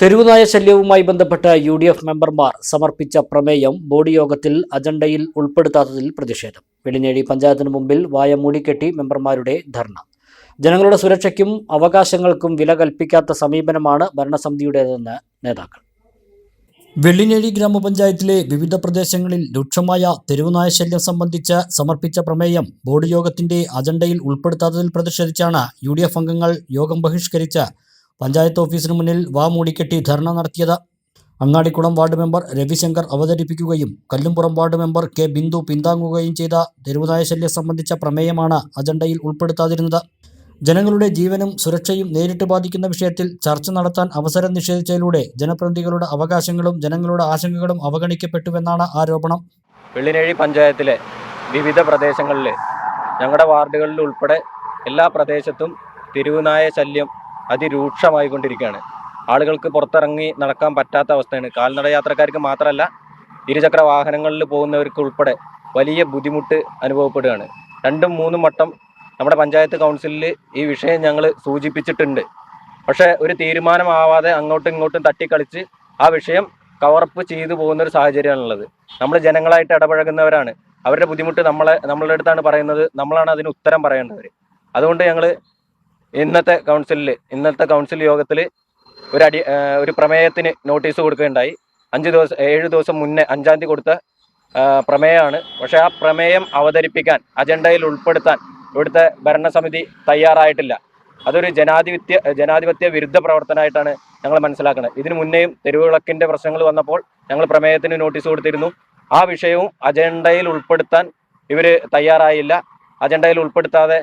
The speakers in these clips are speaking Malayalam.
തെരുവുനായ ശല്യവുമായി ബന്ധപ്പെട്ട UDF മെമ്പർമാർ സമർപ്പിച്ച പ്രമേയം ബോർഡ് യോഗത്തിൽ അജണ്ടയിൽ ഉൾപ്പെടുത്താത്തതിൽ പ്രതിഷേധം. വെള്ളിനേഴി പഞ്ചായത്തിന് മുമ്പിൽ വായ മൂടിക്കെട്ടി മെമ്പർമാരുടെ ധർണ. ജനങ്ങളുടെ സുരക്ഷയ്ക്കും അവകാശങ്ങൾക്കും വില കൽപ്പിക്കാത്ത സമീപനമാണ് ഭരണസമിതിയുടേതെന്ന് നേതാക്കൾ. വെള്ളിനേഴി ഗ്രാമപഞ്ചായത്തിലെ വിവിധ പ്രദേശങ്ങളിൽ രൂക്ഷമായ തെരുവുനായ ശല്യം സംബന്ധിച്ച് സമർപ്പിച്ച പ്രമേയം ബോർഡ് യോഗത്തിന്റെ അജണ്ടയിൽ ഉൾപ്പെടുത്താത്തതിൽ പ്രതിഷേധിച്ചാണ് UDF അംഗങ്ങൾ യോഗം ബഹിഷ്കരിച്ച് പഞ്ചായത്ത് ഓഫീസിന് മുന്നിൽ മൂടിക്കെട്ടി ധർണ നടത്തിയത്. അങ്ങാടിക്കുളം വാർഡ് മെമ്പർ രവിശങ്കർ അവതരിപ്പിക്കുകയും Kallumpuram ward member K Bindu പിന്താങ്ങുകയും ചെയ്ത തെരുവുനായ ശല്യം സംബന്ധിച്ച പ്രമേയമാണ് അജണ്ടയിൽ ഉൾപ്പെടുത്താതിരുന്നത്. ജനങ്ങളുടെ ജീവനും സുരക്ഷയും നേരിട്ട് ബാധിക്കുന്ന വിഷയത്തിൽ ചർച്ച നടത്താൻ അവസരം നിഷേധിച്ചതിലൂടെ ജനപ്രതിനിധികളുടെ അവകാശങ്ങളും ജനങ്ങളുടെ ആശങ്കകളും അവഗണിക്കപ്പെട്ടുവെന്നാണ് ആരോപണം. വെള്ളിനേഴി പഞ്ചായത്തിലെ വിവിധ പ്രദേശങ്ങളിൽ ഞങ്ങളുടെ വാർഡുകളിൽ ഉൾപ്പെടെ എല്ലാ പ്രദേശത്തും തെരുവുനായ ശല്യം അതിരൂക്ഷമായിക്കൊണ്ടിരിക്കുകയാണ്. ആളുകൾക്ക് പുറത്തിറങ്ങി നടക്കാൻ പറ്റാത്ത അവസ്ഥയാണ്. കാൽനട യാത്രക്കാർക്ക് മാത്രമല്ല, ഇരുചക്ര വാഹനങ്ങളിൽ പോകുന്നവർക്ക് ഉൾപ്പെടെ വലിയ ബുദ്ധിമുട്ട് അനുഭവപ്പെടുകയാണ്. 2-3 വട്ടം നമ്മുടെ പഞ്ചായത്ത് കൗൺസിലിൽ ഈ വിഷയം ഞങ്ങൾ സൂചിപ്പിച്ചിട്ടുണ്ട്. പക്ഷേ ഒരു തീരുമാനമാവാതെ അങ്ങോട്ടും ഇങ്ങോട്ടും തട്ടിക്കളിച്ച് ആ വിഷയം കവറപ്പ് ചെയ്തു പോകുന്നൊരു സാഹചര്യമാണുള്ളത്. നമ്മൾ ജനങ്ങളായിട്ട് ഇടപഴകുന്നവരാണ്. അവരുടെ ബുദ്ധിമുട്ട് നമ്മളുടെ അടുത്താണ് പറയുന്നത്. നമ്മളാണ് അതിന് ഉത്തരം പറയേണ്ടവർ. അതുകൊണ്ട് ഞങ്ങൾ ഇന്നത്തെ കൗൺസിൽ യോഗത്തിൽ ഒരു പ്രമേയത്തിന് നോട്ടീസ് കൊടുക്കുകയുണ്ടായി. 7 ദിവസം മുന്നേ 5-ാം തീയതി കൊടുത്ത പ്രമേയമാണ്. പക്ഷേ ആ പ്രമേയം അവതരിപ്പിക്കാൻ, അജണ്ടയിൽ ഉൾപ്പെടുത്താൻ ഇവിടുത്തെ ഭരണസമിതി തയ്യാറായിട്ടില്ല. അതൊരു ജനാധിപത്യ വിരുദ്ധ പ്രവർത്തനമായിട്ടാണ് ഞങ്ങൾ മനസ്സിലാക്കുന്നത്. ഇതിനു മുന്നേയും തെരുവുവിളക്കിൻ്റെ പ്രശ്നങ്ങൾ വന്നപ്പോൾ ഞങ്ങൾ പ്രമേയത്തിന് നോട്ടീസ് കൊടുത്തിരുന്നു. ആ വിഷയവും അജണ്ടയിൽ ഉൾപ്പെടുത്താൻ ഇവർ തയ്യാറായില്ല. അജണ്ടയിൽ ഉൾപ്പെടുത്താതെ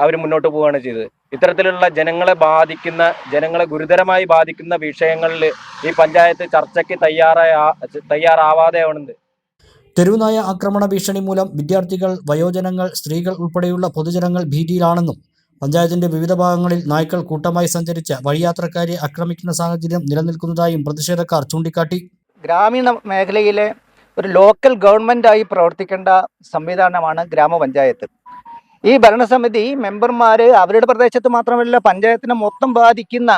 അവർ മുന്നോട്ട് പോവുകയാണ് ചെയ്തത്. ഇത്തരത്തിലുള്ള ജനങ്ങളെ ഗുരുതരമായി ബാധിക്കുന്ന വിഷയങ്ങളിൽ ഈ പഞ്ചായത്ത് ചർച്ചയ്ക്ക് തയ്യാറാവാതെയാവുന്നത്. തെരുവുനായ ആക്രമണ ഭീഷണി മൂലം വിദ്യാർത്ഥികൾ, വയോജനങ്ങൾ, സ്ത്രീകൾ ഉൾപ്പെടെയുള്ള പൊതുജനങ്ങൾ ഭീതിയിലാണെന്നും പഞ്ചായത്തിന്റെ വിവിധ ഭാഗങ്ങളിൽ നായ്ക്കൾ കൂട്ടമായി സഞ്ചരിച്ച് വഴിയാത്രക്കാരെ ആക്രമിക്കുന്ന സാഹചര്യം നിലനിൽക്കുന്നതായും പ്രതിഷേധക്കാർ ചൂണ്ടിക്കാട്ടി. ഗ്രാമീണ മേഖലയിലെ ഒരു ലോക്കൽ ഗവൺമെൻറ്റായി പ്രവർത്തിക്കേണ്ട സംവിധാനമാണ് ഗ്രാമപഞ്ചായത്ത്. ഈ ഭരണസമിതി മെമ്പർമാർ അവരുടെ പ്രദേശത്ത് മാത്രമല്ല പഞ്ചായത്തിനെ മൊത്തം ബാധിക്കുന്ന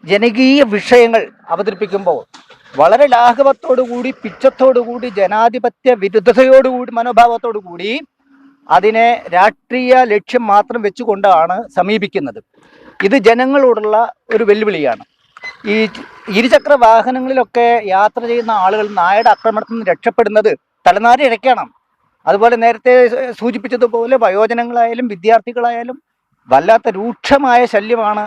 ജനകീയ വിഷയങ്ങൾ അവതരിപ്പിക്കുമ്പോൾ വളരെ ലാഘവത്തോടുകൂടി, പിച്ചത്തോടുകൂടി, ജനാധിപത്യ വിരുദ്ധതയോടുകൂടി, മനോഭാവത്തോടുകൂടി അതിനെ രാഷ്ട്രീയ ലക്ഷ്യം മാത്രം വെച്ചുകൊണ്ടാണ് സമീപിക്കുന്നത്. ഇത് ജനങ്ങളോടുള്ള ഒരു വെല്ലുവിളിയാണ്. ഈ ഇരുചക്ര വാഹനങ്ങളിലൊക്കെ യാത്ര ചെയ്യുന്ന ആളുകൾ നായയുടെ ആക്രമണത്തിൽ നിന്ന് രക്ഷപ്പെടുന്നത് തലനാരി ഇഴയ്ക്കണം. അതുപോലെ നേരത്തെ സൂചിപ്പിച്ചതുപോലെ വയോജനങ്ങളായാലും വിദ്യാർത്ഥികളായാലും വല്ലാത്ത രൂക്ഷമായ ശല്യമാണ്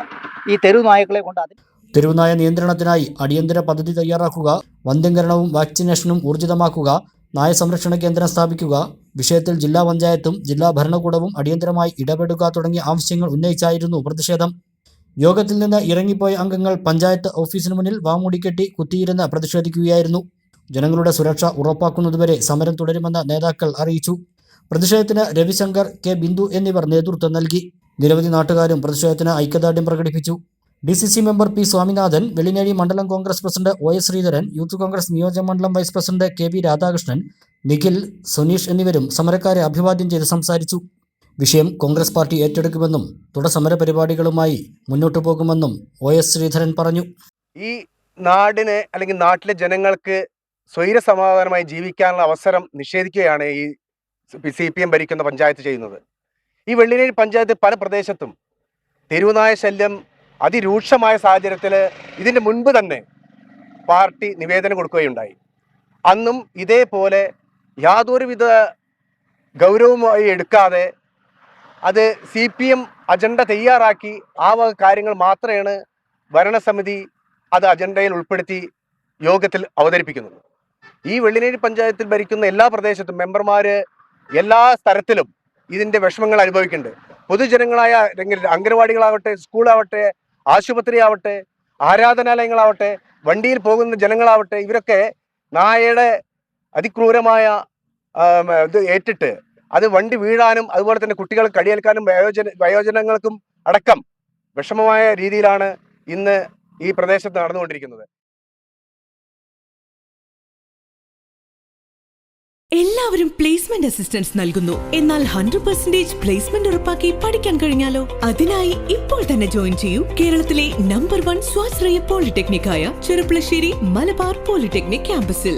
ഈ തെരുവുനായകളെ കൊണ്ട്. തെരുവുനായ നിയന്ത്രണത്തിനായി അടിയന്തര പദ്ധതി തയ്യാറാക്കുക, വന്ധ്യംകരണവും വാക്സിനേഷനും ഊർജിതമാക്കുക, നായ സംരക്ഷണ കേന്ദ്രം സ്ഥാപിക്കുക, വിഷയത്തിൽ ജില്ലാ പഞ്ചായത്തും ജില്ലാ ഭരണകൂടവും അടിയന്തരമായി ഇടപെടുക തുടങ്ങിയ ആവശ്യങ്ങൾ ഉന്നയിച്ചായിരുന്നു പ്രതിഷേധം. യോഗത്തിൽ നിന്ന് ഇറങ്ങിപ്പോയ അംഗങ്ങൾ പഞ്ചായത്ത് ഓഫീസിന് മുന്നിൽ വാമൂടിക്കെട്ടി കുത്തിയിരുന്ന് പ്രതിഷേധിക്കുകയായിരുന്നു. ജനങ്ങളുടെ സുരക്ഷ ഉറപ്പാക്കുന്നതുവരെ സമരം തുടരുമെന്ന് നേതാക്കൾ അറിയിച്ചു. പ്രതിഷേധത്തിന് രവിശങ്കർ, കെ ബിന്ദു എന്നിവർ നേതൃത്വം നൽകി. നിരവധി നാട്ടുകാരും പ്രതിഷേധത്തിന് ഐക്യദാർഢ്യം പ്രകടിപ്പിച്ചു. DCC member P Swaminathan, Vellinezhi മണ്ഡലം Congress president OS Sreedharan, youth Congress നിയോജകമണ്ഡലം vice president KB Radhakrishnan, Nikhil, Suneesh എന്നിവരും സമരക്കാരെ അഭിവാദ്യം ചെയ്ത് സംസാരിച്ചു. വിഷയം കോൺഗ്രസ് പാർട്ടി ഏറ്റെടുക്കുമെന്നും തുടർ സമര പരിപാടികളുമായി മുന്നോട്ടു പോകുമെന്നും OS ശ്രീധരൻ പറഞ്ഞു. ഈ നാട്ടിലെ ജനങ്ങൾക്ക് സ്വൈരസമാധാനമായി ജീവിക്കാനുള്ള അവസരം നിഷേധിക്കുകയാണ് ഈ CPM ഭരിക്കുന്ന പഞ്ചായത്ത് ചെയ്യുന്നത്. ഈ വെള്ളിനേഴി പഞ്ചായത്ത് പല പ്രദേശത്തും തെരുവുനായ ശല്യം അതിരൂക്ഷമായ സാഹചര്യത്തിൽ ഇതിൻ്റെ മുൻപ് തന്നെ പാർട്ടി നിവേദനം കൊടുക്കുകയുണ്ടായി. അന്നും ഇതേപോലെ യാതൊരുവിധ ഗൗരവമായി എടുക്കാതെ അത് CPM അജണ്ട തയ്യാറാക്കി ആ വക കാര്യങ്ങൾ മാത്രമാണ് ഭരണസമിതി അത് അജണ്ടയിൽ ഉൾപ്പെടുത്തി യോഗത്തിൽ അവതരിപ്പിക്കുന്നത്. ഈ വെള്ളിനേഴി പഞ്ചായത്തിൽ ഭരിക്കുന്ന എല്ലാ പ്രദേശത്തും മെമ്പർമാർ എല്ലാ സ്ഥലത്തിലും ഇതിൻ്റെ വിഷമങ്ങൾ അനുഭവിക്കുന്നുണ്ട്. പൊതുജനങ്ങളായ അംഗനവാടികളാവട്ടെ, സ്കൂളാവട്ടെ, ആശുപത്രി ആവട്ടെ, ആരാധനാലയങ്ങളാവട്ടെ, വണ്ടിയിൽ പോകുന്ന ജനങ്ങളാവട്ടെ, ഇവരൊക്കെ നായയുടെ അതിക്രൂരമായ ഇത് ഏറ്റിട്ട് അത് വണ്ടി വീഴാനും അതുപോലെ തന്നെ കുട്ടികൾ കടിയേൽക്കാനും വയോജനങ്ങൾക്കും അടക്കം വിഷമമായ രീതിയിലാണ് ഇന്ന് ഈ പ്രദേശത്ത് നടന്നുകൊണ്ടിരിക്കുന്നത്. എല്ലാവരും പ്ലേസ്മെന്റ് അസിസ്റ്റൻസ് നൽകുന്നു. എന്നാൽ 100% പ്ലേസ്മെന്റ് ഉറപ്പാക്കി പഠിക്കാൻ കഴിഞ്ഞാലോ? അതിനായി ഇപ്പോൾ തന്നെ ജോയിൻ ചെയ്യൂ കേരളത്തിലെ നമ്പർ 1 സ്വാശ്രയ പോളിടെക്നിക്കായ ചെറുപ്പളശ്ശേരി മലബാർ പോളിടെക്നിക് ക്യാമ്പസിൽ.